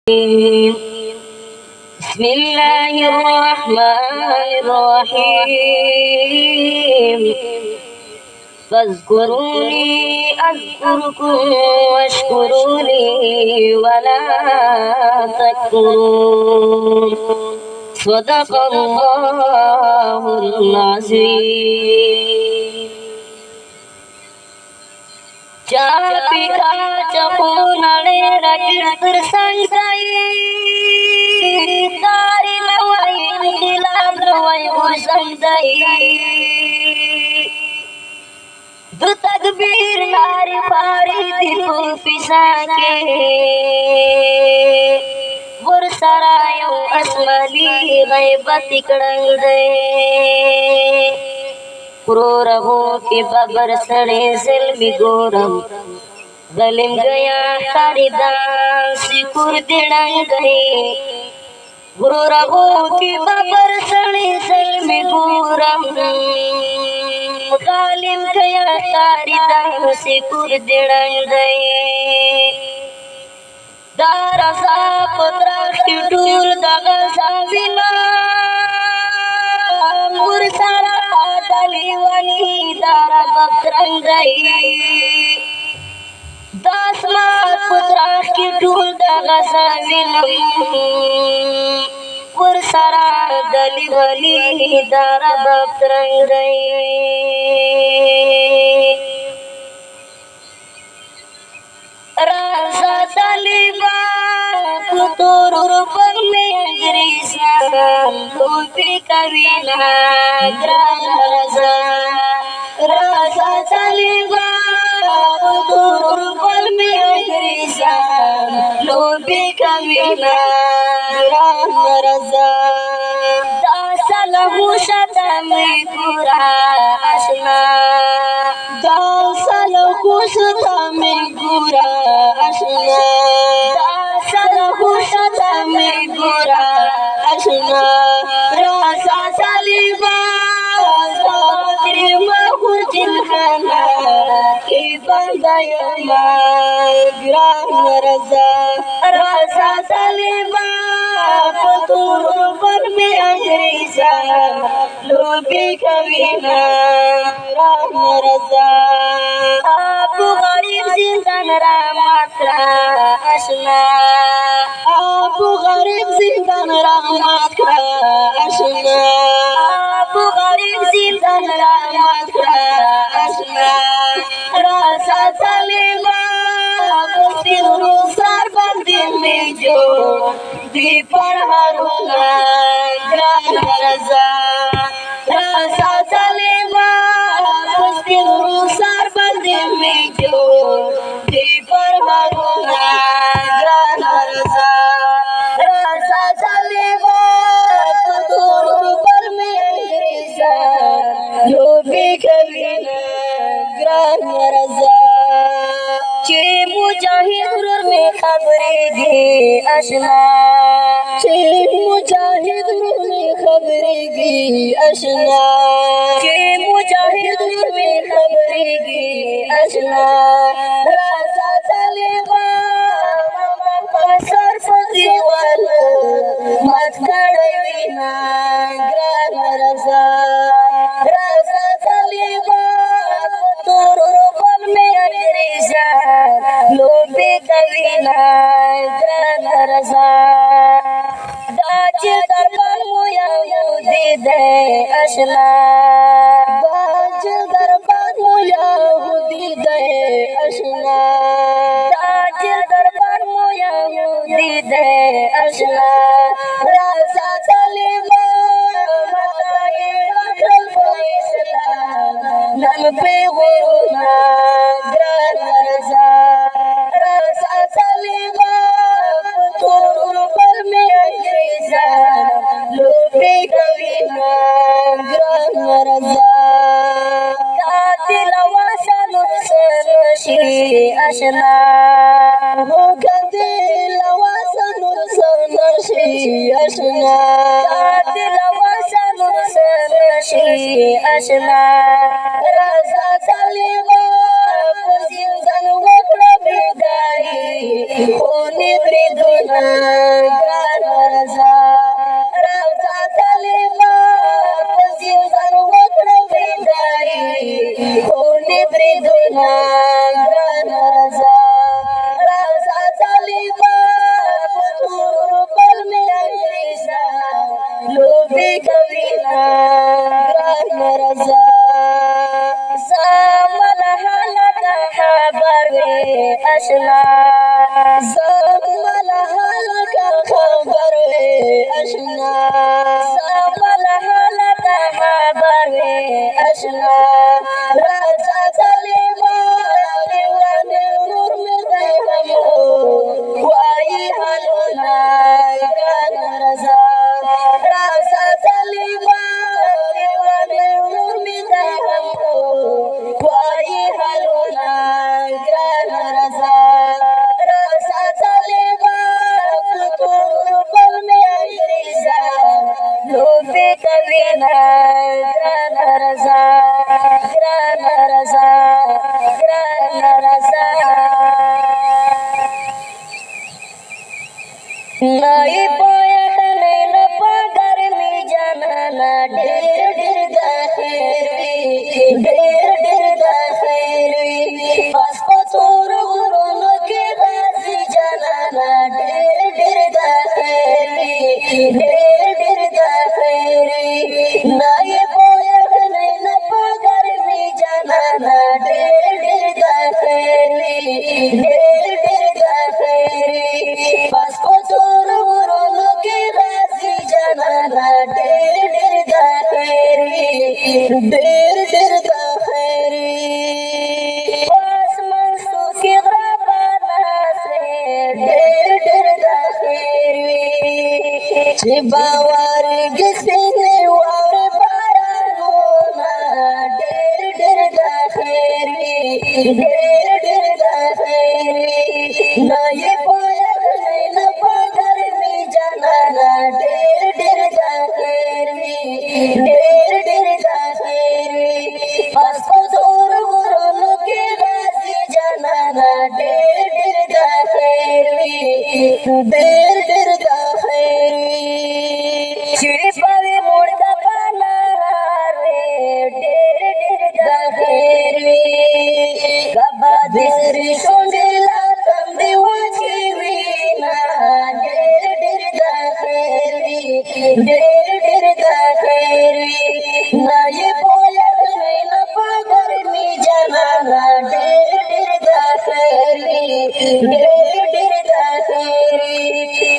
بسم الله الرحمن الرحيم فاذكروني أذكركم واشكروا لي ولا تكفرون صدق الله العظيم Capi kaca punale rakir tersantai Tari lawain dilam rawai ursantai Du takbir nari pari tipu pisake Bursarayo asmali gaibati kadangde Kurorabo ke babar sare selmi goram Zalim gaya kharidan sikur didang gaye Kurorabo ke babar sare selmi goram Zalim gaya kharidan sikur didang gaye Dara sa putra kidul daga savina Mursala Daliwani dara bakranggai Dasmat putra kidul daga savinam Mursala Daliwani dara bakranggai Rasa taliba kuturur pengmegrisan Lupi kawina grasa Rasa taliba kuturur pengmegrisan Lupi kawina grasa Dasalahu syatami kura asna Dasalahu syatami kura asna Dasalahu syatami kura asna Rasa taliba Terima hurjin hana Ibang dayama Gerang raza Rasa taliba Peturur bermiajrisan Lupi kawina Gerang raza Abu Gharib zindan rahmatra asna Abu Gharib zindan rahmatra asna Abu Gharib zindan rahmatra asna Rasa taliba Pesiruru sarbandin mejo Di parharuna Gran raza Rasa taliba Pesiruru sarbandin mejo Di parharuna Gran raza Rasa taliba Peturur bermegrisan Lupi kawina Gran raza Che mujahid rur में खबरेगी अशना Che mujahid rur में खबरेगी अशना Che mujahid rur में खबरेगी अशना Rasa taliba Pasar fadiwal Mat kadawina Gran raza Rasa taliba Turur pal में ajrisan Lupi kawina Gran raza Daj darbar moya yudi de ashna Daj darbar moya yudi de ashna Daj darbar moya yudi de ashna Rasa taliba Mataye rakal pa islam Nan pe guruna Gran raza Rasa taliba Turur bermiajrisan Lupi kawina Gran raza Katil awasan ursan shi ashna Katil awasan ursan shi ashna Katil awasan ursan shi ashna Rasa taliba Pesinsan wakra bidai Kuni briduna آشنا راځه طالبه لیوانې ورور مې دی هم وایي حالونه ګرانه راځه راځه طالبه لیوانې ورور مې دی هم وایي حالونه ګرانه راځه راځه طالبه کلتور بل مې انګریزه لوبې کوینه ګرانه راځه ګرانه راځه ګرانه راځه نه یې په یخنۍ نه په ګرمۍ جانانه ډېر ډېر د خیر وي ډېر ډېر د خیر وي پس په تورو غرونو کې راځي جانانه ډېر ډېر د خیر وي ډېر ډېر د خیر وي نه یې په یخنۍ نه په ګرمۍ جانانه ډېر ډېر د خیر وي ډېر ډېر د خیر وي پس په تورو غرونو کې راځي جانانه ډېر ډېر د خیر وي ډېر ډېر د خیر وي پس منسو کې غره باناسې ډېر ډېر د خیر وي چې باورګي سپینې واورې بارانونه ډېر ډېر د خیر وي ډېر ډېر د خیر وي نه یې په یخنۍ نه په ګرمۍ جانانه ډېر ډېر د خیر وي ډېر ډېر د خیر وي پس په تورو غرونو کې راځي جانانه ډېر ډېر د خیر وي ډېر ډېر د خیر وي چې په موړ د پنهار وي ډېر ډېر د خیر وي کبا د سرې شونډې لا تندې وچې وینا ډېر ډېر د خیر وي ډېر ډېر د خیر وي نه یې په یخنۍ نه په ګرمۍ جانانه ډېر ډېر د خیر وي ډېر ډېر د خیر وي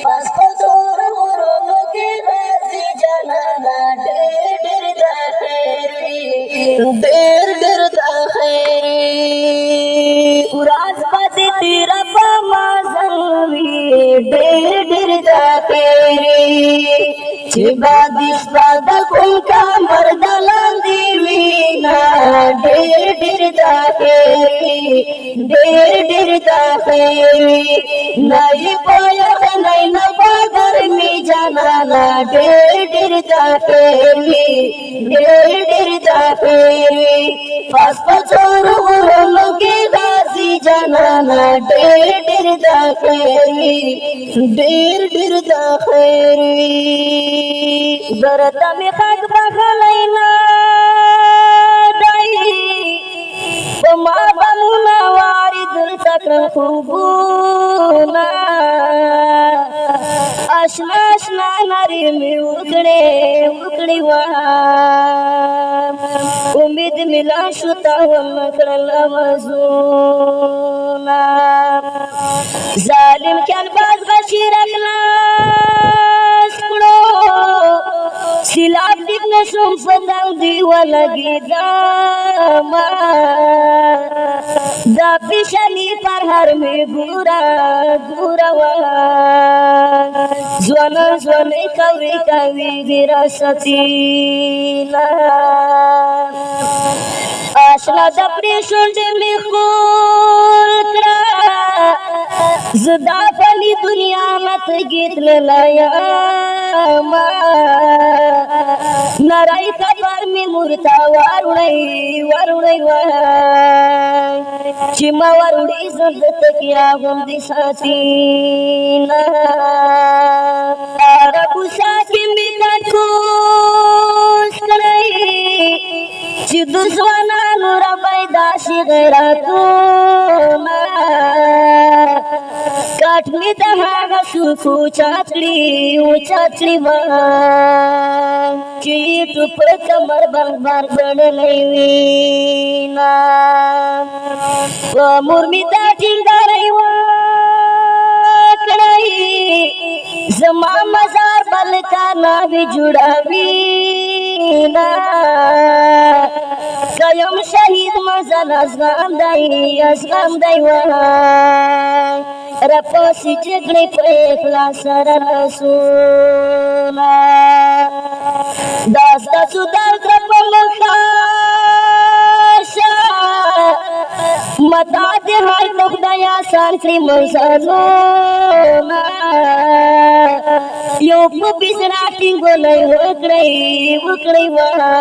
پس په تورو غرونو کې راځي جانانه ډېر ډېر د خیر وي ډېر ډېر د خیر وي ورځ به دې تېره په مزل وي ډېر ډېر د خیر وي چې به دې شپه د کوم کمر د لاندې وینا ډېر ډېر د خیر وي ډېر ډېر د خیر وي نه یې په یخنۍ نه په ګرمۍ جانانه ډېر ډېر د خیر وي ډېر ډېر د خیر وي پس په تورو غرونو کې راځي جانانه ډېر ډېر د خیر وي ډېر ډېر د خیر وي درته مې غږ بخلی نه دی په ما بمونه واري دلته کړل خوبونه آشنا آشنا نارې مې وکړې وام امید مې لا شو تا ونه کړل آوازونه ظالم کلباز غشي راخلاص کړو سیلاب ډیب نشم په تندي ولګېدمه دا پیشني پر هر مې ګوره ځوانۍ کوي وراثتونه آشنا د پرې شونډې مې خور کړه زه دا فاني دنیا نه تږې تللی یمه نری خبر مې ورته وروړی وای چې ما وروړي زه د تکیا غوندې ساتینه هره کوڅه کې مې کنکوس کړی چې د ځوانانو را پیدا شي غیرتونه کټ مې د هغه څوکو چات کړي وه چې ټوپ کمر بار ګڼلی وینا په مور مې دا ټینګاری وکړی زما مزار بل کا نه وي جوړوي نه زیم شهید مزن ازغم دی وها رپاسی جگڑی پر اخلاص رسولا داستا سودال درپ مخاشا متا دی حال نخدایا سانکری منزلونا یو پو بیزراتی گولای وکڑی وها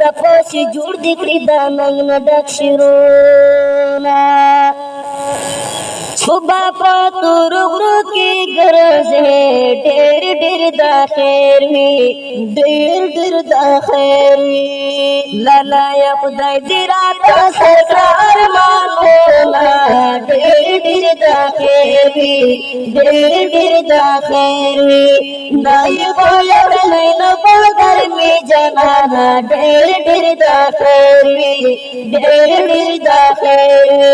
رپاسی جوڑ دکڑی داننگ ندک شرونا صبح پا تور غرو کی گرز ہے ڈیر ڈیر دا خیر وی ڈیر دا خیر وی لالا یا خدای دی راتا سرکار مانونا ڈیر دا خیر وی ڈیر دا خیر وی نائی بویا نین پا گرمی جنانا ڈیر دا خیر وی ڈیر دا خیر وی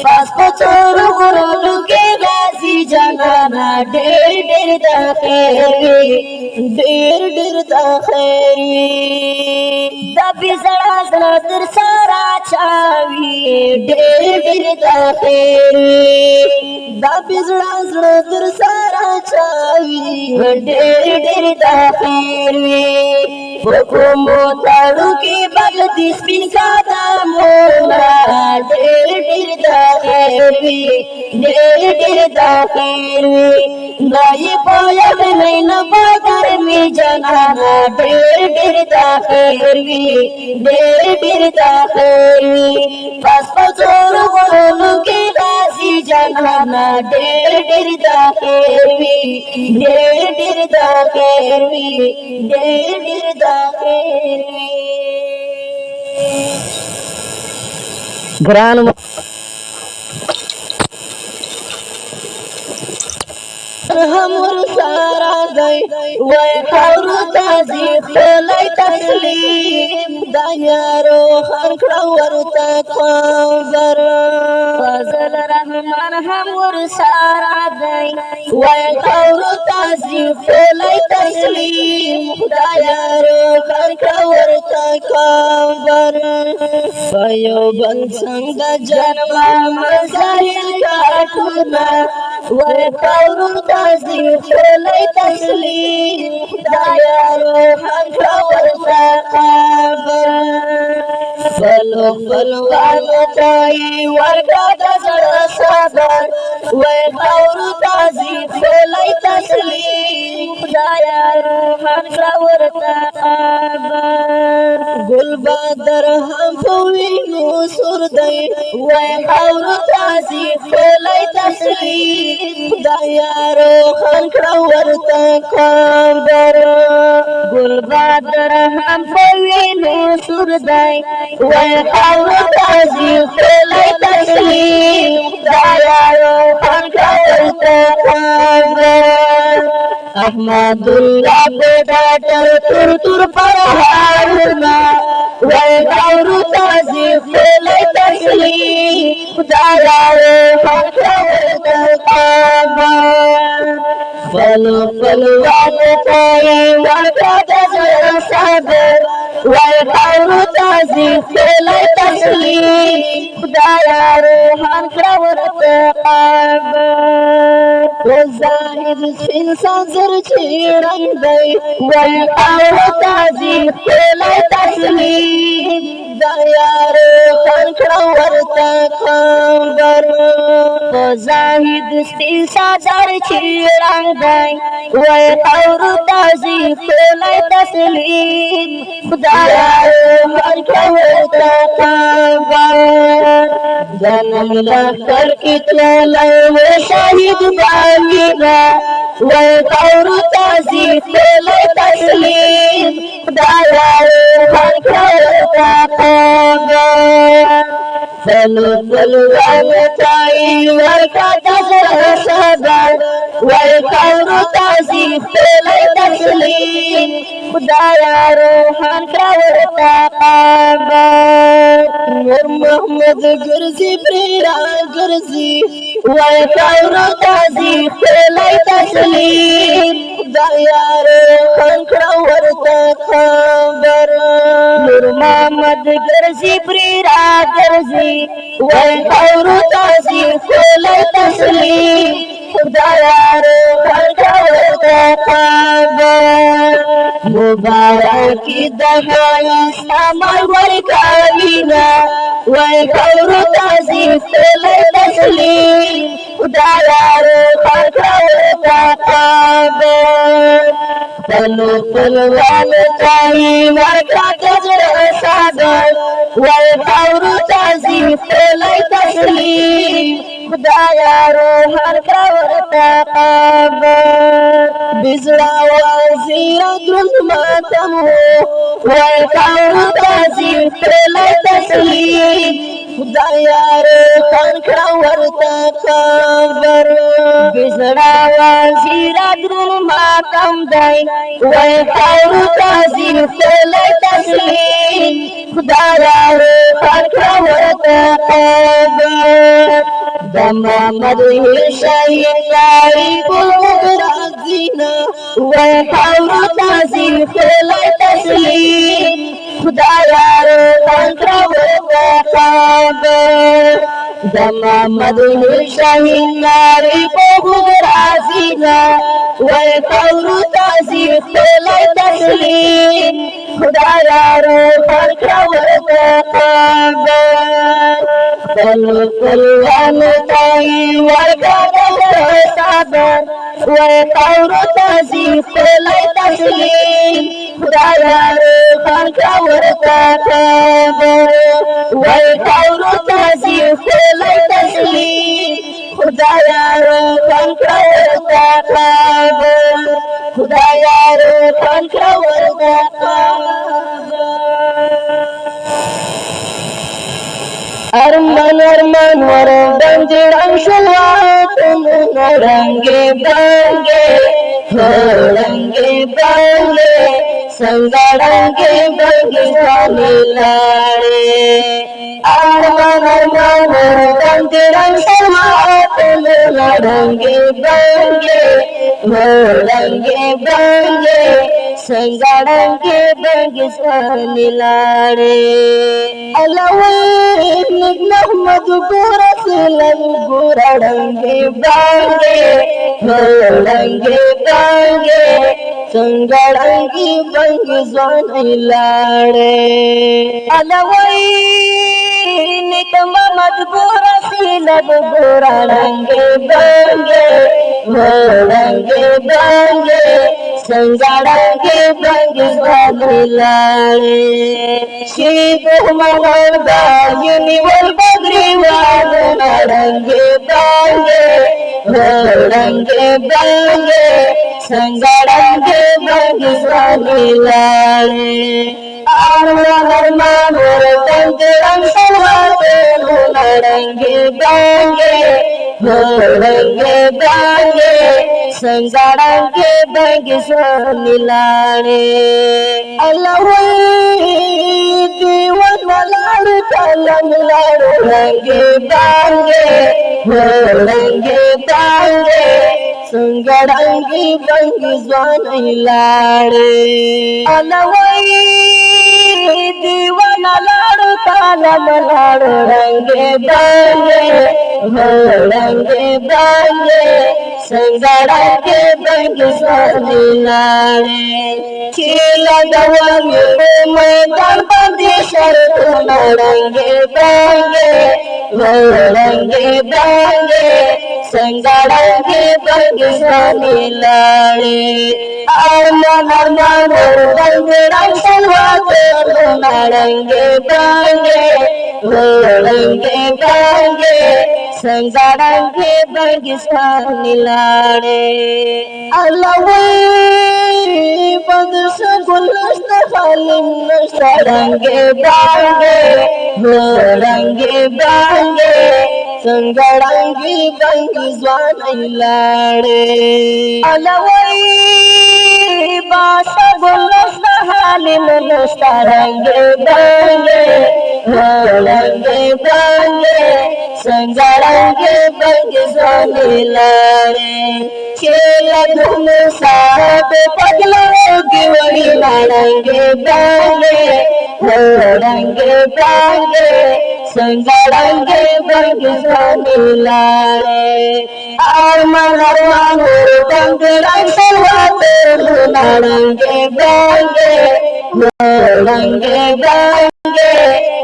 پاس پا چور غرو لکے غازی جانانا ڈیر دا خیر وی ڈیر دا خیر وی دا بیزڑا زڑا در سارا چاوی ڈیر دا خیر وی دا بیزڑا زڑا در سارا چاوی ڈیر دا خیر وی پکو موتاڑو کی بگ دی سپین کا دامونا ڈیر دا خیر وی ڈیر دا خیر وی نائی پایا نین باگر می جنانا ڈیر دا خیر وی ڈیر دا خیر وی پاس پچور غرونو کی غازی جنانا ڈیر دا خیر وی ڈیر دا خیر وی ڈیر دا خیر وی گران हमर सारा गई वै खौरु ताजी खलाई तस्लीम दायारो खरखड़ा वरता खबर फजल रहमान हमर सारा गई वै खौरु ताजी खलाई तस्लीम दायारो खरखड़ा वरता खबर भयो बंसंग जन्म मजाहिल काटुना वै खौरु ताजी खलाई तस्लीम दायारो खरखड़ा वरता खबर बलो बलवानो ताई वर्गा दजड़ा साबर वै खौरु ताजी खलाई तस्लीम दायारो खरखड़ा वरता खबर गुल बदर हम फुइनो सुरदई वै खौरु ताजी खलाई तस्लीम दायारो खरखड़ा वरता खबर गुल बदर हम फुइनो सुरदई वै खौरु ताजी खलाई तस्लीम दायारो खरखड़ा वरता खबर अहमदुल्लाह बेडाटर तुर तुर पहाड़ना वै खौरु ताजी खलाई तस्लीम दायारो खरखड़ा वरता खबर बलो बलवानो ताई वर्गा दजड़ा साबर वै खौरु ताजी खलाई तस्लीम दायारो खरखड़ा वरता खबर जाहिद सिन सांसर छेड़न गई वै खौरु ताजी खलाई तस्लीम दायारो खरखड़ा वरता खबर जाहिद सिन सांसर छेड़न गई वै खौरु ताजी खलाई तस्लीम दायारो खरखड़ा वरता खबर जन्म लखर कितने लवे शहीद बागीना वै खौरु ताजी खलाई तस्लीम दायारो खरखड़ा वरता खबर बलो बलवानो ताई वर्गा दजड़ा साबर वै खौरु ताजी खलाई तस्लीम दायारो खरखड़ा वरता खबर नूर मोहम्मद गुरजी प्रेरा गुरजी वै खौरु ताजी खलाई तस्लीम दायारो खरखड़ा वरता खबर نور محمد ګرځي پری را ګرځي وای خاورو تاسي خولای تسلیم خدایا روحان کا ورته خبر مبارکی دهای سامان ورکاوینا وای خاورو تاسي خولای تسلیم خدایا روحان کا ورته خبر پلو پلوان تائی ورکا کجر سادر وی خورو تازی خلی تسلیم خدایا روحان کورتا قبر بزرا وزیر درند ماتمو وی خورو تازی خلی تسلیم خدایا روحان کورتا قبر بزرا وزیر درند ماتم دائی وی خورو تازی خلی تسلیم خدایا روحان کورتا قبر د محمد شهید لاری بلغ رازینا وی خورو تازی خلی تسلیم خدایا روحان کورتا قبر د محمد شهید لاری بلغ رازینا وی خورو تازی خلی تسلیم خدایا روحان کورتا قبر پلو پلوان تائی ورکا دل صبر وی خورو تازی خلی تسلیم خدایا روحان کورتا قبر وی خورو تازی خلی تسلیم خدایا روحان کورتا قبر خدایا روحان کورتا قبر ارمان ارمان ورم بندی رنگ شلواتم رنگی بانگی رنگی بانگی سنگا رنگی بانگی سانی لاری ارمان ارمان ورم بندی رنگ شلواتم رنگی بانگی رنگی بانگی سنگا رنگی بانگی سانی لاری अलवई محمد गोरा सिलन गोरा रंगे बांगे रंगे बांगे संगड़ंगी बंग जन लाड़े अलवई निक محمد गोरा सिलन गोरा रंगे बांगे संगड़ंगे बंग जन लाड़े शीत मगर बायुनी वल बद्री वादन रंगे बांगे संगड़ंगे बंग स्वामी लाड़े आरमगर मामूर तंगरंग सलवाते रंगे बांगे संगड़ंगे बंग स्वामी लाड़े अलवई दीवाना लाड़ कलम लाड़ रंगे बांगे संगड़ंगी बंग जन लाड़े अलवई दीवाना लाड़ कलम लाड़ रंगे बांगे संगड़ंगे बंग जन लाड़े खिला दवामी मैदान बंदी शर्त रंगे बांगे संगड़ंगे बंग स्वामी लाड़े अरमान अरमान बंग रंग सलवाते रंगे बांगे संगड़ंगे बंग स्वामी लाड़े अलवई बद से गुलस्त खालिम रंगे बांगे संगड़ंगी बंग जन लाड़े अलवई बासा गुलस्त हालिम रंगे बांगे संगड़ंगे बंग जन लाड़े खेला धूम साहब पगलों की वही लड़ेंगे बांगे रंगे बांगे संग रंगे बंग स्वामी आरमान अरमान बंग रंग रंगे बांगे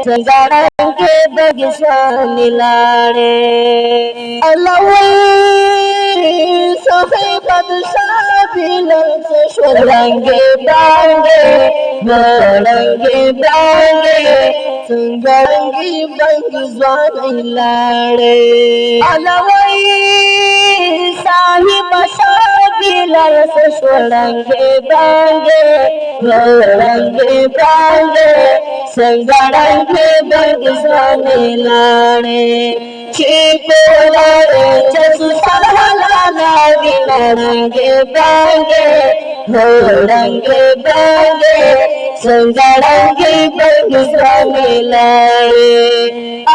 संग रंगे बंग स्वामी सोहे बदशाह बिलल से रंगे बांगे संगरंगी बंग स्वामी लाड़े अलवई साहिब शाह बिलल से रंगे बांगे संगरंगी बंग स्वामी लाड़े छिपोलारे चसु सलहला रंगे बांगे संगरंगे बंग स्वामी लाड़े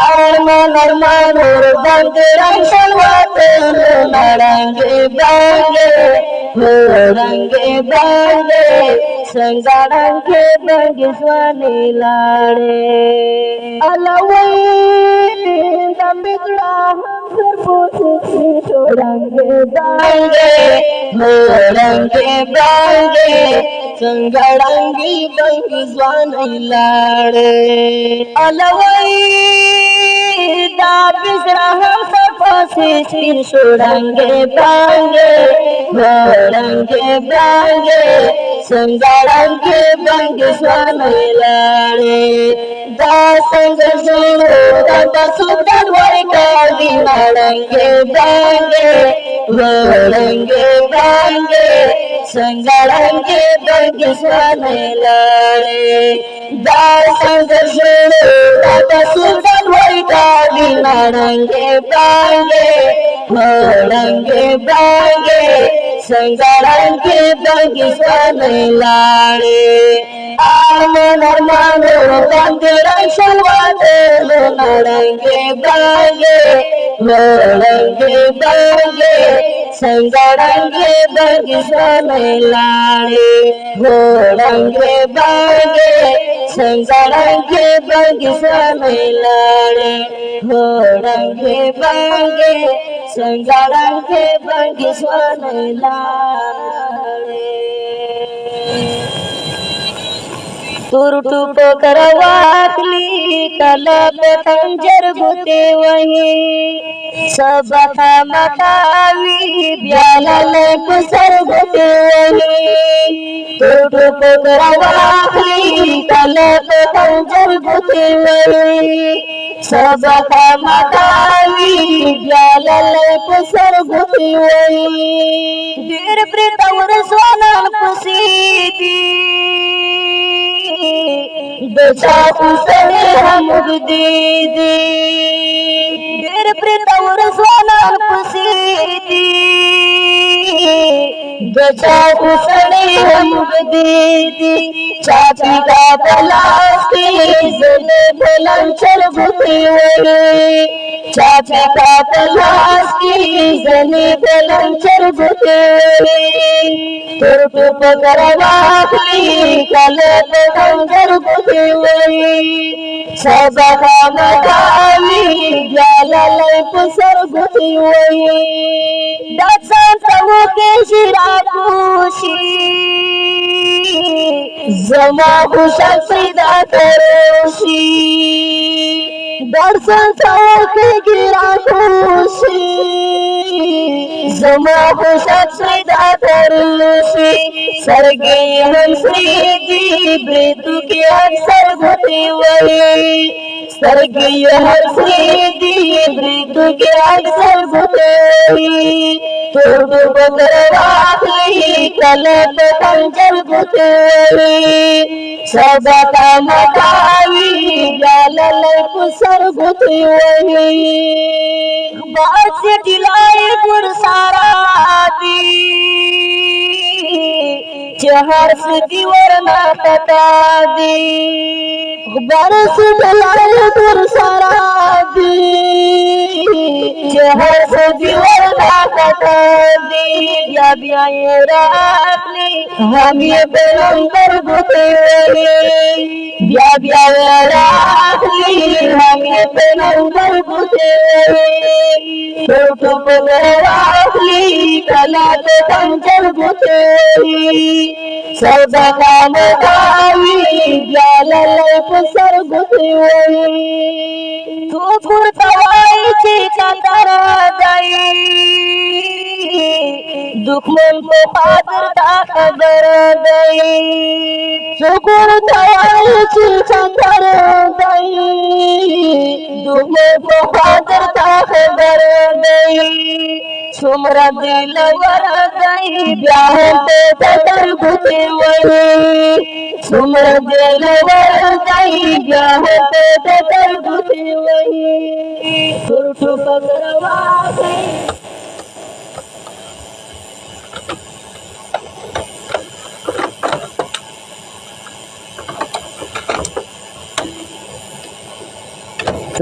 अरमान अरमान बंग रंग सलवाते रंगे बांगे संगरंगे बंग स्वामी लाड़े अलवई बिगड़ा रंगे बांगे संगरंगी बंग स्वामी लाड़े अलवई दा बिगड़ा हम सब रंगे बांगे संगरंगी बंग स्वामी लाड़े दासंग सुनो दादा सुदर वर्गा रंगे बांगे संगरंगे बंग स्वामी लाड़े दासंग सुनो दादा सुदर वर्गा रंगे बांगे संगरंगे बंग स्वामी लाड़े आरमान अरमान बंग रंग सलवाते रंगे बांगे संगरंगे बंग स्वामी लाड़े रंगे बांगे संगरंगे बंग स्वामी लाड़े रंगे बांगे संगरंगे बंग स्वामी लाड़े तुरटू पोकरवाकली तलब खंजर बुते वही सब मकावी ब्यालल कुसर बुते वही तुरटू पोकरवाकली तलब खंजर बुते वही सब मकावी ब्यालल कुसर बुते वही वीर प्रीतवर सोनल कुसीदी बचा उसने हम दीदी वीर प्रीतवर सोनल कुसीदी बचा उसने हम दीदी चाची का पलास्ती जने भलंचर भूती हुई चाची का पलास्ती जने भलंचर भूती हुई तुरटू पकड़वाखली कले पे खंजर भूती हुई सबका मकावी जालल पुसर भूती हुई दर्शन सबू के शिरा पूछी जमा भूषण सीधा करोशी दर्शन सबू के गिरा पूछी जमा भूषण सीधा करोशी स्वर्गीय हम श्री मृत्यु के अक्सर भूती हुई स्वर्गीय हर श्री मृत्यु के अक्सर भूती हुई तुरटू पोकरवाकली कलप खंजर भूती हुई सबका मकावी जालल कुसर भूती हुई बाहर से दिलाए पुरसाराती هر سدی ورنا خطا دی برس دلال در سرا دی هر سدی ورنا خطا دی بیا بیا راخلی هم یې پیغمبر ګوتې وهي بیا بیا راخلی هم یې پیغمبر ګوتې وهي ټوټو په راخلی کله د خنجر ګوتې وهي سودا کام کوي بیا لالی په سر ګوتې وهي تو پورته وایي چې خطر دی دښمن په خاطر تا خبر دی څوک ورته وایي چې خطر دی دښمن په خاطر تا خبر دی څومره دلور دی بیا هم په ټټر ګوتې وهي څومره دلور دی بیا هم په ټټر ګوتې وهي تور ټوپک روا دی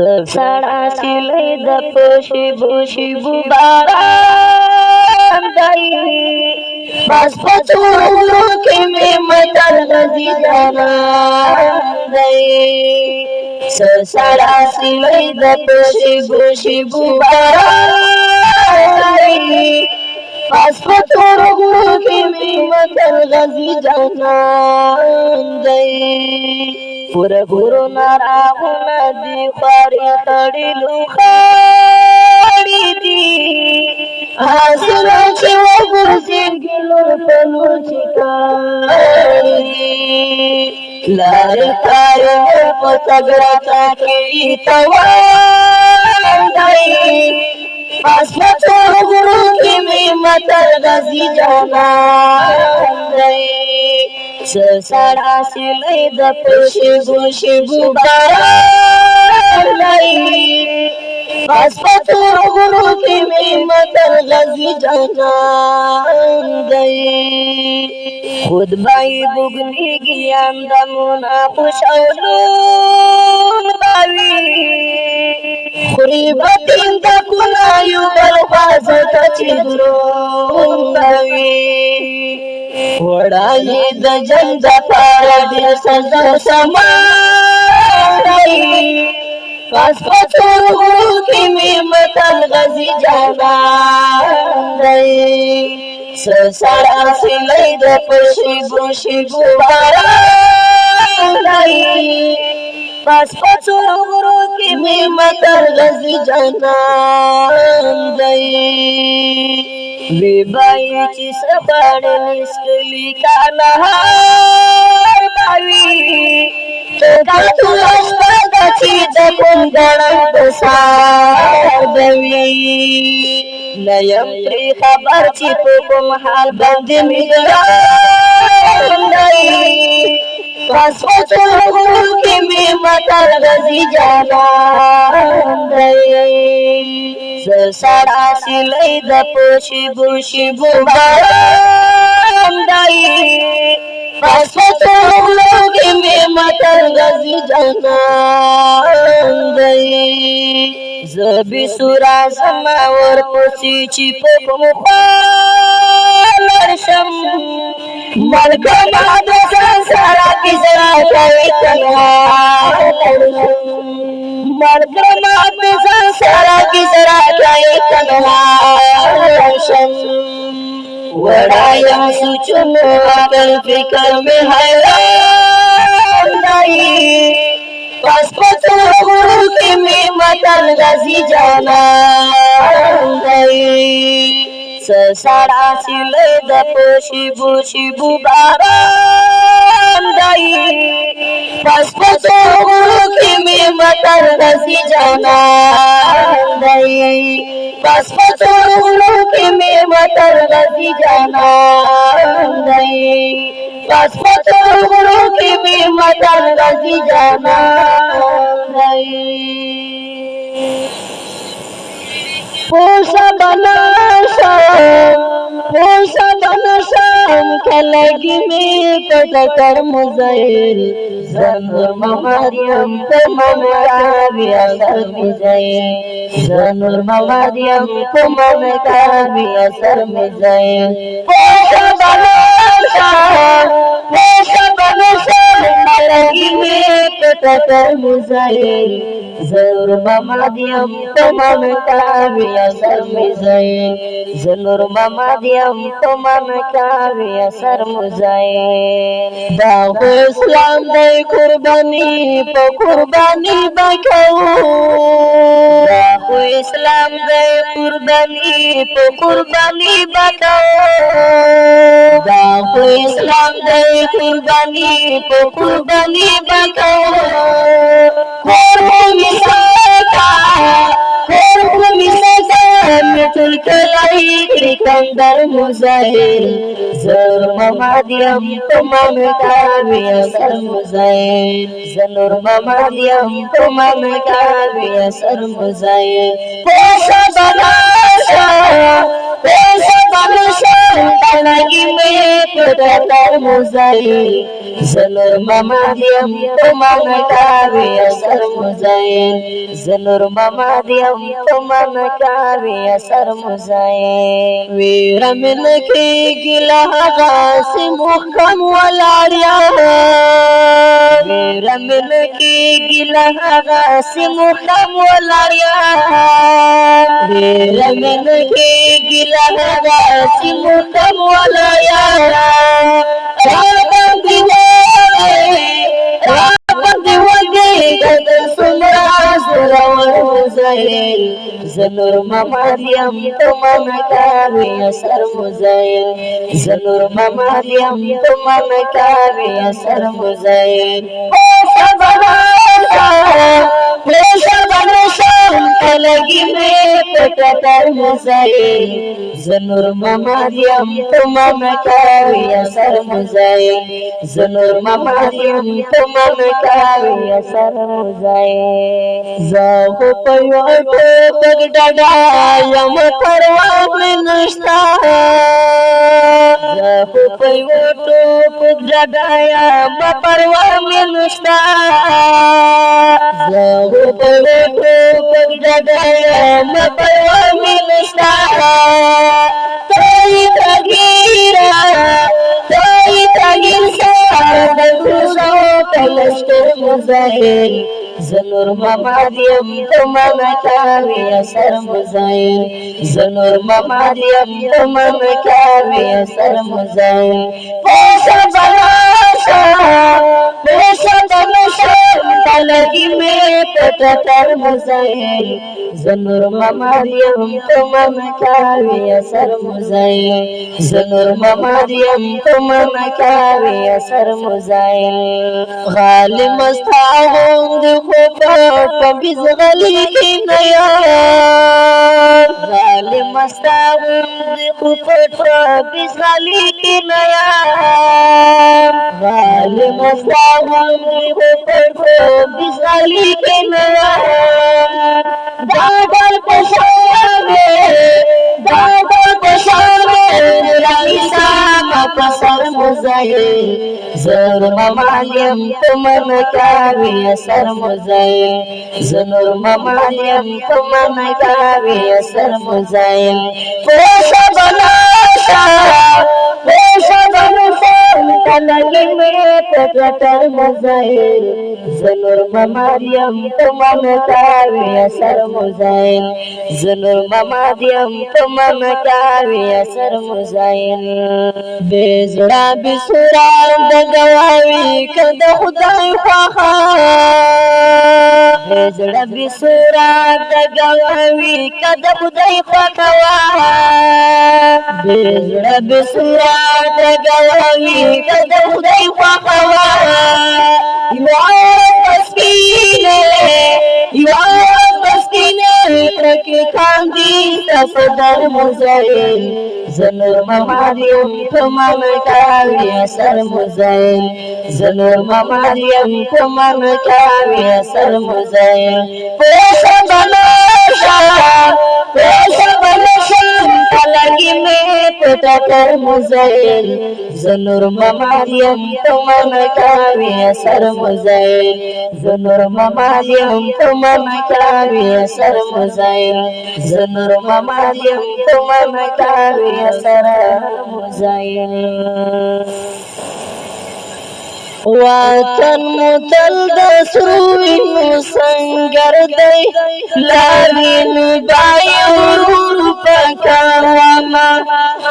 سړا سیلۍ د شیبو شیبو باران دی بس په څوړو کې مې متل غزي جانان دی سړا سیلۍ د شیبو شیبو باران دی بس په څوړو کې مې متل غزي جانان دی پور ګورو ناراغونه دي خوارې خړې لوخړې دي حاصله چې وګرځېږي لور په لور چې کاڼې دي لارې کارې په تګړه کې توان دی پس په څوړو کې مې متل غزي جانان دی سړا سیلۍ د شیبو شیبو باران دی پس په څوړو کې مې متل غزي جانان دی خود بای بوګنیږي اندامونه خوشحالون باوي خوري به تندکونه یو بل خواځه ته چې درون باوي وړای د جنګ دپاره ډېر سزا سامان دی پس په څوړو کې مې متل غزي جانان دی سړا سیلۍ د شیبو شیبو باران دی پس په څوړو کې مې متل غزي جانان دی وی بای چې سپاړ نسکلی کانهار باوي کاتو اشپد چې د کوم ګړن د سار دوي نیم پری خبر چې په کوم حال باندې میګران دی پس په څوړو کې مې متل غزي جانان دی سړا سیلۍ د شیبو شیبو باران دی پس په څوړو کې مې متل غزي جانان دی زه بې سوره زما ورپسې چې په کوم خوا ورشم ملکه ما د ځان سره کیسه راکوي تنها ملکه ما د ځان سره کیسه راکوي تنها ورشم وړایم سوچونو عقل فکر مې حیران دی پس په څوړو کې مې متل غزي جانان دی سړا سیلۍ د شیبو شیبو باران دی پس په څوړو کې مې متل غزي جانان دی پس په څوړو کې مې متل غزي جانان دی پس په څوړو کې مې متل غزي جانان دی پوسا بنا पोसा बनसम कलगी में पटकर मुजाइल ज़नूर मरियम को मन का भी असर में जाए ज़नूर मरियम को मन का भी असर में जाए पोसा बनसम कलगी में पटकर मुजाइल ज़नूर मरियम को मन का भी असर में जाए ज़नूर मरियम को मन का भी असर में जाए दाहो इस्लाम दे कुर्बानी पे कुर्बानी बखाओ दाहो इस्लाम दे कुर्बानी पे कुर्बानी बखाओ दाहो इस्लाम दे कुर्बानी पे कुर्बानी बखाओ मिठुल कलाई कंदर मुजाहिर ज़नूर मरियम को मन का भी असर मुजाहिर ज़नूर मरियम को मन का भी असर मुजाहिर पोसा बनसा तलगी में पटकर मुजाहिर ज़नूर मरियम को मन का भी असर मुजाहिर ज़नूर मरियम को मन का भी असर मुजाहिर वीर मिल के गिला गासी मुहकम वलारिया वीर मिल के गिला गासी मुहकम वलारिया वीर मिल के गिला गासी मुहकम वलारिया ज़नूर मरियम को मन का भी असर मुजाहिर ज़नूर मरियम को मन का भी असर मुजाहिर तलगी में पटकर मुजाहिर ज़नूर मरियम को मन का भी असर मुजाहिर ज़नूर मरियम को मन का भी असर मुजाहिर ज़ाहु पयोटो बगडायम परवा में नश्ता ज़ाहु पयोटो बगडायम परवा में नश्ता ज़ाहु पयोटो बगडायम परवा में नश्ता तोई तगीर साद खुशो कलश्कर मुजाहिर ज़नूर मरियम को मन का भी असर मुजाहिर ज़नूर मरियम को मन का भी असर मुजाहिर पोसा बनसा तलगी में पटकर मुजाहिर ज़नूर मरियम को मन का भी असर मुजाहिर ज़नूर मरियम को मन का भी असर मुजाहिर गाली मस्ता होंगे कभी गली की नया गाली मस्ता कभी गली की नया गाली मस्ता कभी गली की नया दादर पशामे कसर मुजाहिर ज़नूर मरियम को मन का भी असर मुजाहिर ज़नूर मरियम को मन का भी असर मुजाहिर पोसा बनसा तलगी में पटकर मुजाहिर ज़नूर मरियम को मन का भी असर मुजाहिर ज़नूर मरियम को मन का भी असर मुजाहिर बेजड़ा बिसुरा दगवावी कद खुदाई ख्वाहा बेजड़ा बिसुरा दगवावी कद खुदाई ख्वाहा बेजड़ा बिसुरा दगवावी कद खुदाई ख्वाहा के खांदी सफदर मुजाहिर ज़नूर मरियम को मन का भी असर मुजाहिर ज़नूर मरियम को मन का भी असर मुजाहिर पोसा شام پیسا بلشم پلنگی میں پتا کر مزائل زنور ممالیم تمن کاوی اثر مزائل زنور ممالیم تمن کاوی اثر مزائل زنور ممالیم تمن کاوی اثر مزائل وطن متل د سروینو سنگر دی لاوینو بایو پکاواما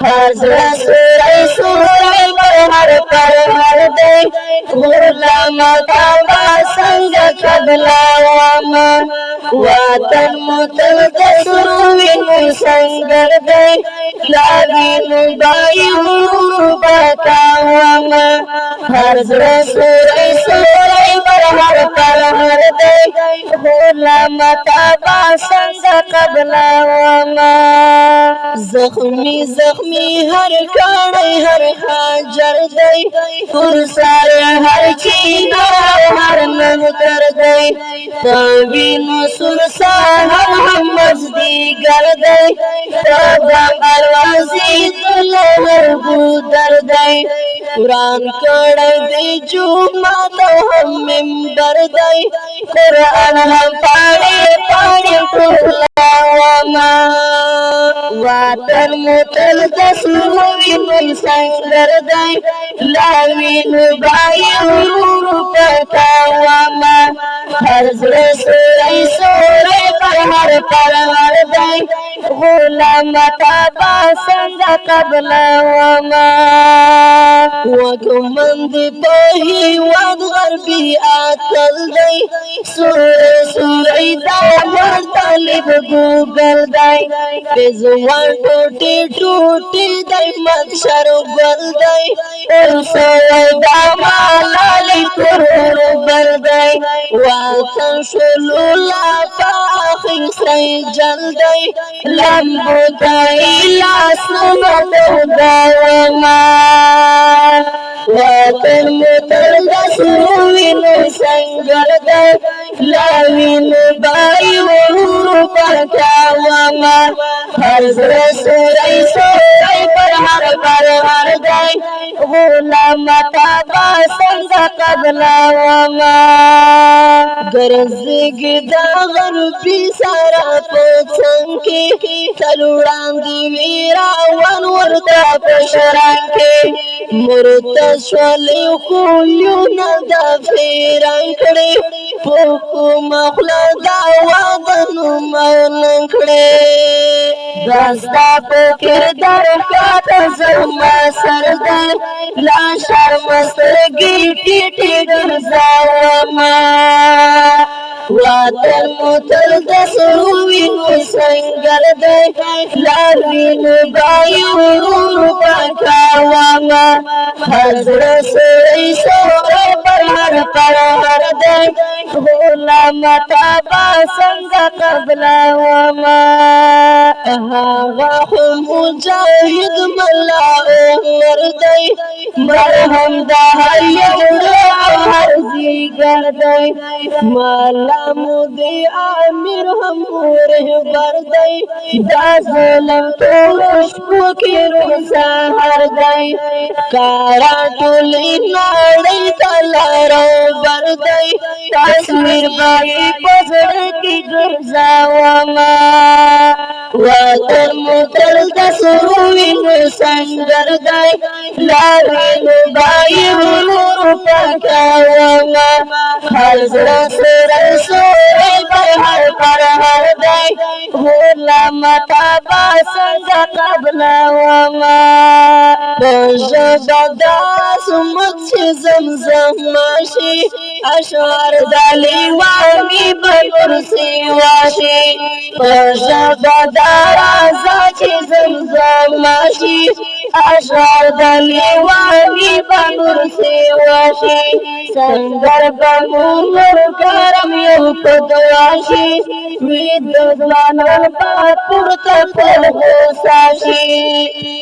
حضرت سوری سوری برهر پرهر دی غلام تابا سنگ قبلاواما وطن متل د سروینو سنگر دی لاوینو بایو پکاواما حضرت سوری سوری برهر پرهر دی غلام تابا سنگ قبلاواما زخمی زخمی هر کاڑی هر حاجر دی فرسار هر چینار هر نغتر دی تابین سرسار هم مزدیگر دی تابا الوازی دل هر بودر دی قرآن کڑی دی جمعات هم منبر دی قرآن هم پاڑی پاڑی ٹولاواما وطن متل دسروین سنگر دی لاوین بایو پکاواما حضرت سوری سوری برهر پرهر دی غلام تابا سنگ قبلاواما وکمند پهی واد غربی آتل دی سوری سوری دامر طالب گوگل دی پیزوان ٹوٹی ٹوٹی دی مدشر گل دی ارسوی دامالالی کرور بر دی واتن شلولا پاخی سی جل دی لمبو تایی لاسنو داوما وطن متل دسروینو سنگر دی لاوینو بایو پکاواما حضرت سوری سوری برهر برهر دی غلام تابا سنگ قبلاواما گرزگی دا غربی سارا پوچنکی تلوڑان دی ویراوان وردا پشرانکی مرتشولی خولیونا دا فیرانکڑی پوکو مخلا دا وادنو موننکڑی دستا پکر در کاتا زما سردر لا شرمسترگی ٹیٹی گرزاواما وطن متل دسروینو سنگر دی لاوینو بایو پکاواما حضرت سوری سوری برهر پرهر دی غلام تابا سنگ قبلاواما هاغا مجاہد ملا عمر دی مرهم دا هر زیگر دی مالا مودی آمیر هم رهبر دی دا ظلم توش پوکی روزا هر دی کارا ٹولی ناڑی تلارو بر دی تصویر بائی پزر کی گرزاواما وطن متل دسروین سنگر دی لاوین بایو پکاواما حضرت سوری سوری برهر پرهر دی غلام تابا سنگ قبلاواما بژبه داسمت چې زمزم ماشي اشعار د لیوانی بپرسی واشي بژبه دا رازه چې زمزم ماشي اشعار د لیوانی بپرسی واشي سنگر بمونور کرم یو پدواشي وید ځوانان په پورته خپل غوساشي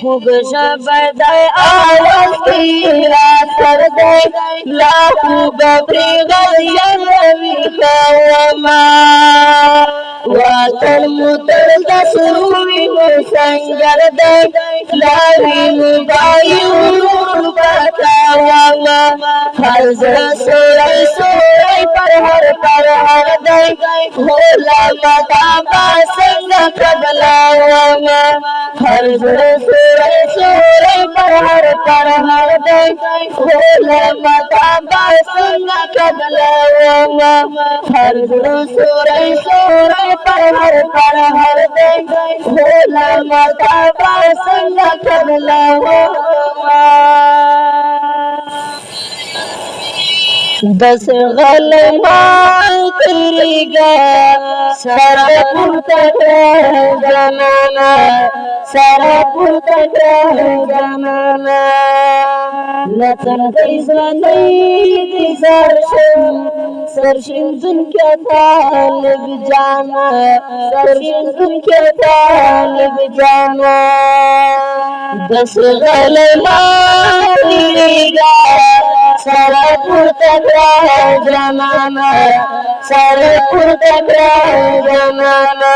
خوږ ژبه دی آواز کې راثر دی لا خوږه پرې غزل ویښومه وطن مقدس وینو سنگر دی لاوینو بایور بتاواما هر زړه سوری سوری پر هر دی هولا مدابا څنګه قبلاواما هر زړه سوری سوری پر هر دی هولا مدابا څنګه قبلاواما هر زړه سوری سوری پر هر دی هولا مدابا څنګه قبلاواما دس غلمان تریگا سارا پورتا جانانا سارا پورتا جانانا لطن دیزانی دیزار سرشن دن کیا طالب جانا سرشن دن کیا طالب جانا دس غلمان تریگا سارا پورتا جانانا سارا پورتا جانانا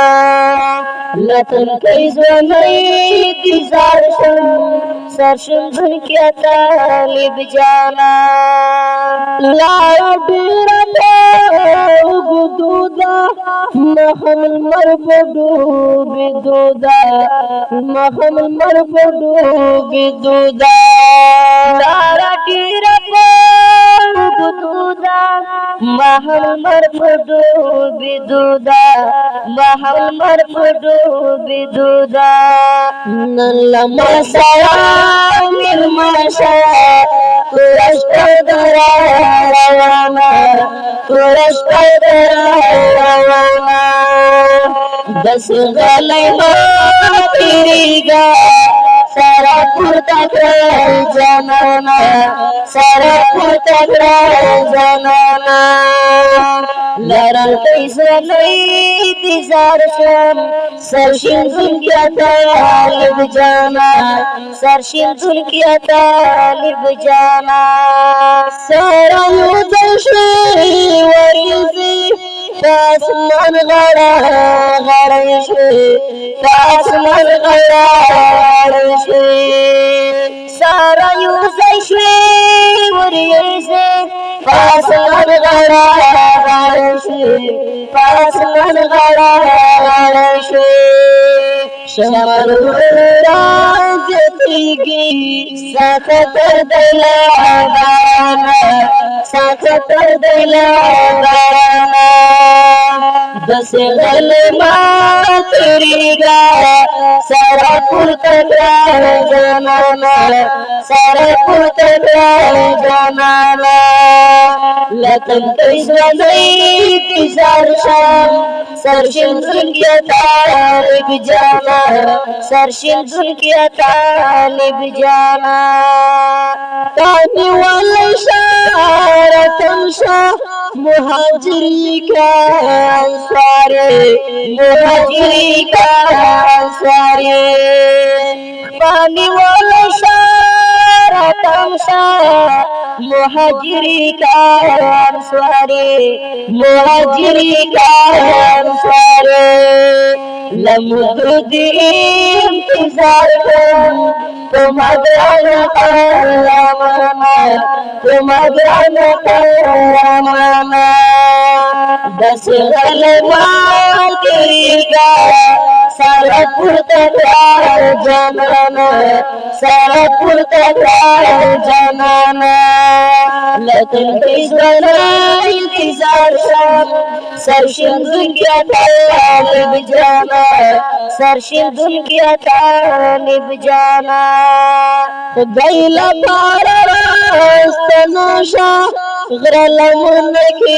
لطن کیزوانی دیزار سرشن دن کیا طالب جانا لا بیرتا گدودا محمل مرفدو بدودا محمل مرفدو بدودا لارا تیرتا گدودا محل مرفدو بدودا محل مرفدو بدودا نلما سلام المشا تورش قدرا روانا تورش قدرا روانا دس غلیما تیریگا سارا پورتا جانانا سارا پورتا جانانا لرل کیسانی دیزار سرشن دن کیا طالب جانا سرشن دن کیا طالب جانا سارا یوزشی وریزی پاسمان غڑا غڑشی پاسمان غڑا غڑشی سارا یوزشی وریزی پاسمان غڑا غڑشی پاسمان غڑا غڑشی شمر راجتیگی ساکتر دلا بانا ساکتر دلا بانا دس غلما تریگا سارا پورتا جانانا سارا پورتا جانانا لطن کیزوانی دیزار سرشن دن کیا طالب جانا سرشن دن کیا طالب جانا تانی والی شارتم شاہ مہاجری کا انصاری مہاجری کا انصاری پانی والی شارتم شاہ مہاجری کا انصاری مہاجری کا انصاری لمدد انتظار تمہارا قهرمانا تمہارا قهرمانا دس غلما تریگا سارا پورتا جانانا سارا پورتا جانانا لطن کیزوانا انتظار سرشن دن کیا طالب جانا سرشن دن کیا طالب جانا دیلا پارا راستناشا غرلمون کی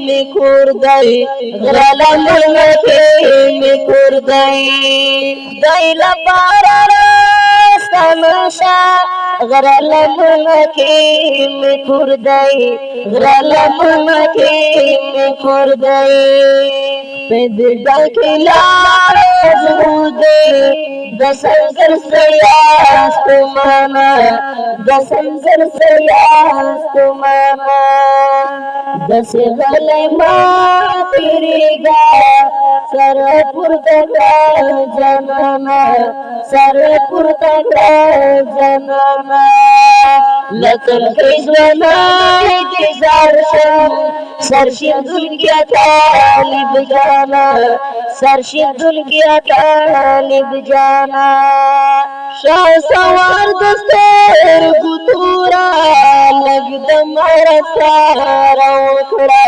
مکور دائی غرلمون کی مکور دائی دیلا پارا راستناشا غرلمون کی مکور دائی غرلمون کی مکور دائی پیدا کلا زودے د سنگر سیاس تمانا د سنگر سیاس تمانا دسی غلی ما تیریگا سر پورتکا جنانا سر پورتکا جنانا لکن کیزوانا انتظار شم سرشندل کیا طالب جانا سرشندل کیا طالب جانا شاہ سوار دستر گتورا لگ دمارا سارا وکڑا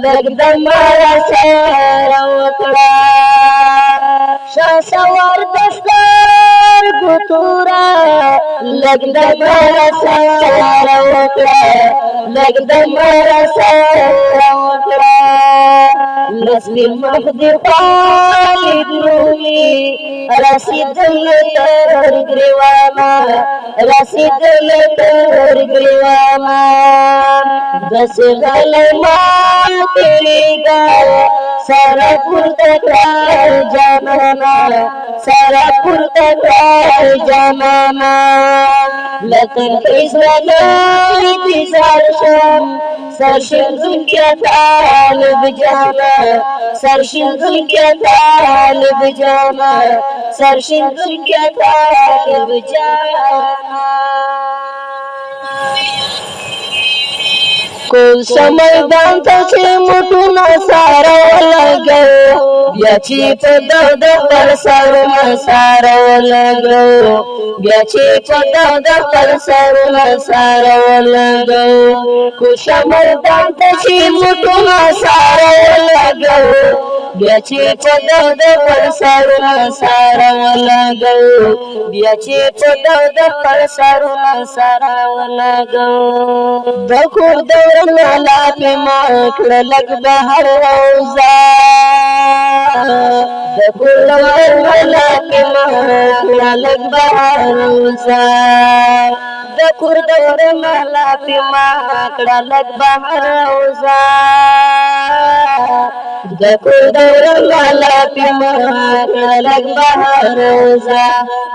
لگ دمارا سارا وکڑا شاہ سوار دستر گتورا لگ دمارا سارا وکڑا لگ دمارا سارا وکڑا نسل مهدی خالد رومی رسید لتر گریوانا رسید لتر گریوانا دس غلی ما تیریگا سارا پورتکا جانانا سارا پورتکا جانانا لکن کیسوانا انتظار شم سرشندل کیا طالب جانا سرشندل کیا طالب جانا سرشندل کیا طالب جانا کل سمیدان تا چه مٹونا سارا لگو بیا چی پا دو پر سرنا سارا لگو بیا چی پا دو پر سرنا سارا لگو کل سمیدان تا چه مٹونا سارا لگو بیا چی پا دو پر سرنا سارا لگو بیا چی پا دو پر سرنا سارا لگو دکور دورنا لاپی ماکڑ لگ بہر روزا دکور دورنا لاپی ماکڑ لگ بہر روزا دکور دورنا لاپی ماکڑ لگ بہر روزا دکور دورنا لاپی ماکڑ لگ بہر روزا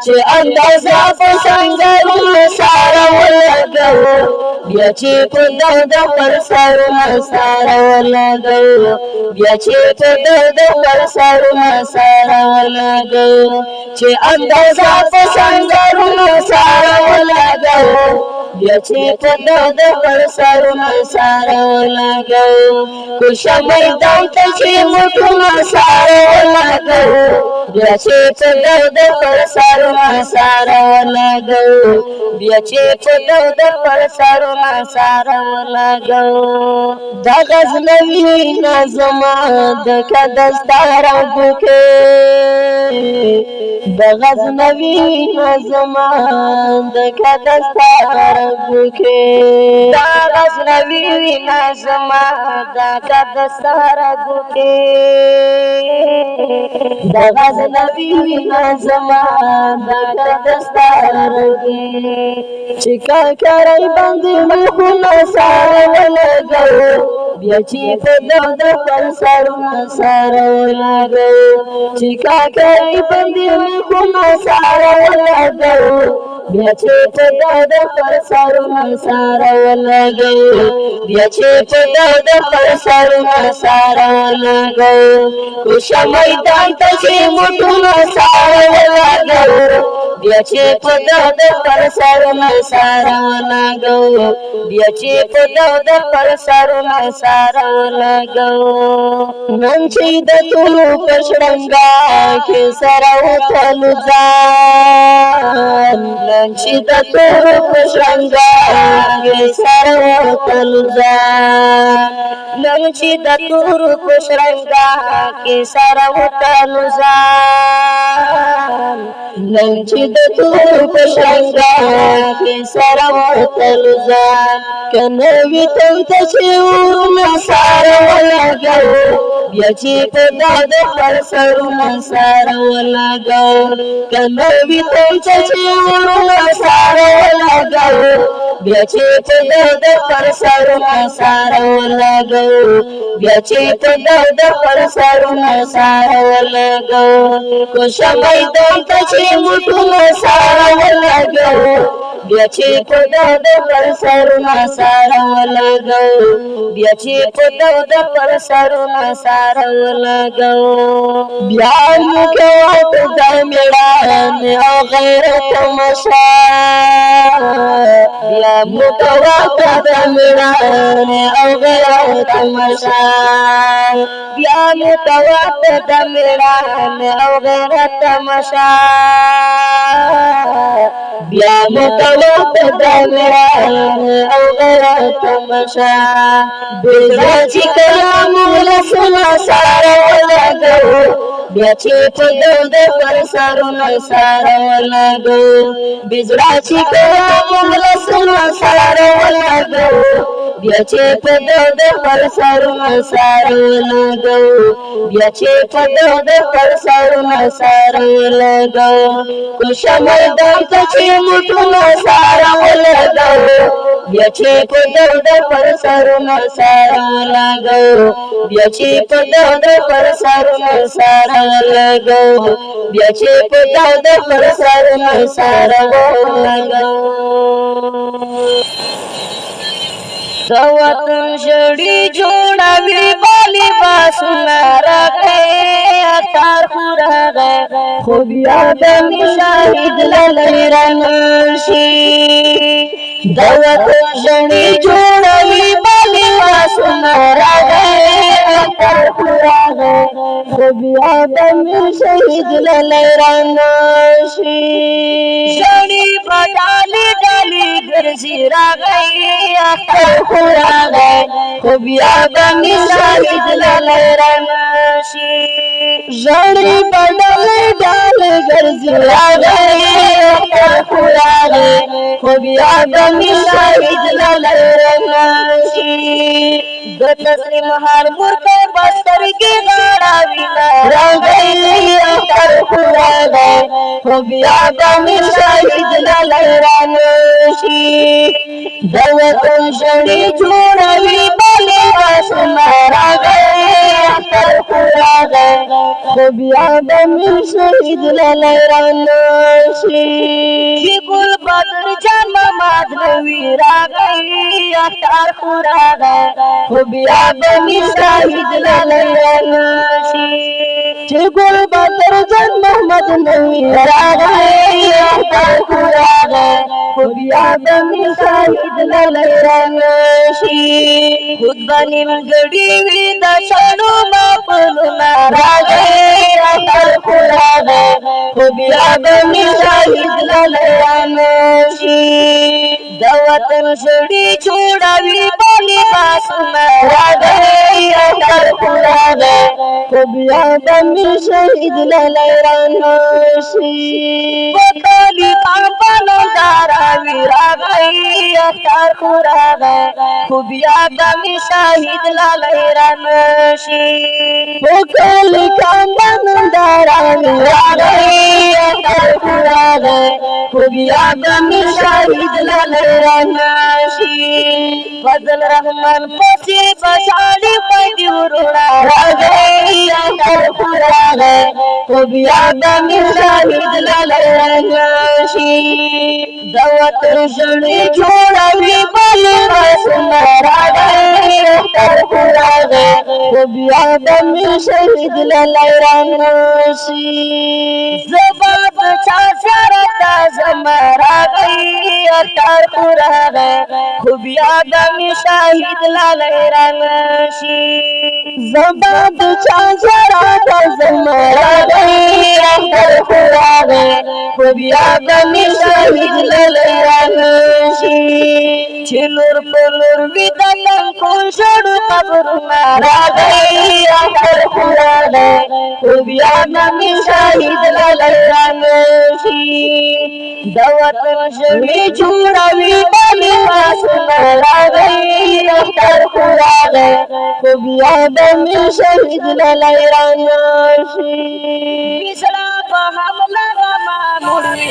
چه اندازا پسنگرون سارا ولگو بیا چی پا دو پر سرنا سارا ولگو بیا چی پا دو پر سرنا سارا ولگو چه اندازا پسنگرون سارا ولگو بیا چی پا دو پر سرنا سارا ولگو کشا میدان تا چی مٹونا سارا ولگو بیا چی پا دو پر سرنا سارا ولگو بیا چی پا دو پر سرنا سارا ولگو دا غزنوی نظما دکا دستارا بوکے دا غزنوی نظما دکا دستارا بوکے دا غزنوی نظما دکا دستارا بوکے دا غزنوی نظما دکا دستارا بوکے چکا کرائی بندی مخونا سارا ولگو بیا چی پا دو پر سرنا سارا ولگو چکا کرائی بندی مخونا سارا ولگو بیا چی پا دو پر سرنا سارا ولگو بیا چی پا دو پر سرنا سارا ولگو کشا میدان تا چی مٹونا سارا ولگو بیا چی پا دو پر سرنا سارا ولگو بیا چی پا دو پر سرنا سارا ولگو نن چی د تولو پشرنگا کی سرا وطلو زان نن چی د تولو پشرنگا کی سرا وطلو زان نن چی د تولو پشرنگا کی سرا وطلو زان نن چی د تولو پشرنگا کی سرا وطلو زان کنوی تو تچی ورنا سارا ولگو بیا چې په داد پر سرونه ساره ولګو کنه وي ته چې ورونه ساره ولګو بیا چې په داد پر سرونه ساره ولګو بیا چې په داد پر سرونه ساره ولګو کو شمای ته چې موټونه ساره ولګو بیا چې په داد پر سرونه ساره ولګو بیا چې په داد پر سرونه ساره ولګو بیا موږ وته د میړانه او غیرت تماشا بیا موږ وته د میړانه او غیرت تماشا بیا موږ وته د میړانه او غیرت تماشا بیا متوت دمران او غیرت تماشا بزا چې کلام ولسنا سارا ولګو بیا چې په دود پر سرونه سارا ولګو بزا چې کلام ولسنا سارا ولګو بیا چې په دود پر سرونه سارا ولګو بیا چې په دود پر سرونه سارا ولګو کو شمل دم چې موټونه سارا ولګو بیا چې په دود پر سرونه سارا ولګو بیا چې په دود پر سرونه سارا ولګو بیا چې په دود پر سرونه سارا ولګو د وطن شړې جوړوي بالی باسونه راغی اختر خو راغی خو بیا د شاهد لرنشي د وطن شړې جوړوي بالی باسونه راغی اختر خو راغی خو بیا د شاهد لرنشي شړې په ډالې ډالې ګرځي راغی اختر خو راغی خو بیا به مې شاهد لرنشي ژړې په ډالې ډالې ګرځي راغی اختر خو راغی خو بیا به مې شاهد لرنشي د تسلیم هر مرته بسترګې غاړاوي راغی اختر خو راغی خو بیا به مې شاهد لرنشي د وطن شړې جوړوي بالی باسونه راغی اختر خو راغی خو بیا به مې شهید لرنشي چې ګل بدر جان محمد نوي راغی اختر خو راغی خو بیا به مې شهید لرنشي چې ګل بدر جان محمد نوي راغی اختر خو راغی خو بیا به مې شهید لرنشي خود به نیمګړي وي د شنو محفلونه راغی اختر خو راغی خو بیا به مې شهید لرنشي د وطن شړې جوړوي بالی باسونه راغی اختر خو راغی خو بیا به مې شهید لرنشي وکالي پاپانو داراوي راغی اختر خو راغی خو بیا به مې شهید لرنشي وکالي پاپانو داراوي راغی اختر خو راغی خو بیا به مې شهید لرنشي فضل رحمان پسې بشالي خویندې وروڼه راغی اختر خو راغی خو بیا به مې شهید لرنشي د وطن شړې جوړوي بالی باسونه راغی اختر خو راغی خو بیا به مې شهید لرنشي زما د چا سره تا زما راغی اختر خو راغی خو بیا به مې شهید لرنشي زما د چا سره تا زما راغی اختر خو راغی خو بیا به مې شهید لرنشي چې لور په لور وي د لنکو شړو قبرونه راغی اختر خو راغی خو بیا به مې شهید لرنشي د وطن شړې جوړوي بالی باسونه راغی اختر خوراغه خو بیا به مې شهید لالی رانه شي بسړه په حمله غما مړی